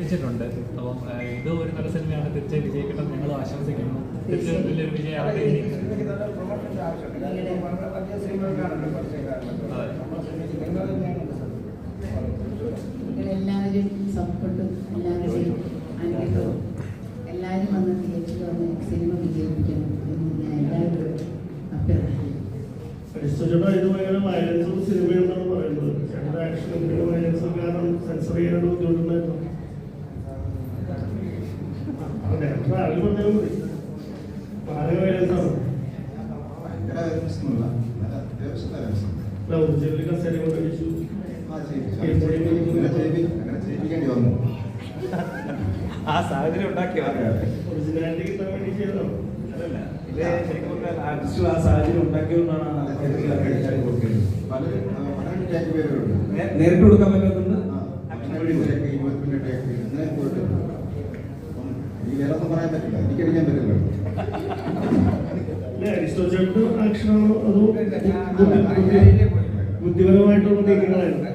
ിട്ടുണ്ട്. അപ്പം ഇത് ഒരു നല്ല സിനിമയാണ്. തീർച്ചയായും വിജയിക്കട്ടെ ഞങ്ങൾ ആശംസിക്കുന്നു. തീർച്ചയായും വലിയൊരു വിജയമാകട്ടെ. എല്ലാവരും സപ്പോർട്ടും എല്ലാവരുടെയും അനുഗ്രഹവും എല്ലാവരും വന്ന് തിയേറ്ററിൽ വന്ന് സിനിമ വിജയിപ്പിക്കണം എന്ന് ഞാൻ എല്ലാവരും അഭ്യർത്ഥിക്കുന്നു. ഇത് ഭയങ്കര വയലൻസും സിനിമയെന്നാണ് പറയുന്നത്. ചേട്ടൻ്റെ ആക്ഷനും വയലൻസും കാരണം സെൻസർ ചെയ്യാനുള്ള ബുദ്ധിമുട്ടുണ്ടായിരുന്നു. ആരും പറഞ്ഞാലും മതി. വളരെ വയലൻസാണ്. ഒറിജിനൽ കസേര കൊണ്ട് അടിച്ചു. ആ സാഹചര്യം ഉണ്ടാക്കിയോ? ഒറിജിനാലിറ്റി കിട്ടാൻ വേണ്ടി ചെയ്തതാണ്. ആർട്ടിസ്റ്റ് ആ സാഹചര്യം ഉണ്ടാക്കിയതുകൊണ്ടാണ് നേരിട്ട് കൊടുക്കാൻ പറ്റാത്തതുകൊണ്ട് പറയാൻ പറ്റില്ല, എനിക്കടിക്കാൻ പറ്റില്ല. അരിസ്റ്റോ ചേട്ടൻ ആക്ഷനാണോ അതോ ബുദ്ധിപരമായിട്ടുള്ള നീക്കങ്ങളായിരുന്നു?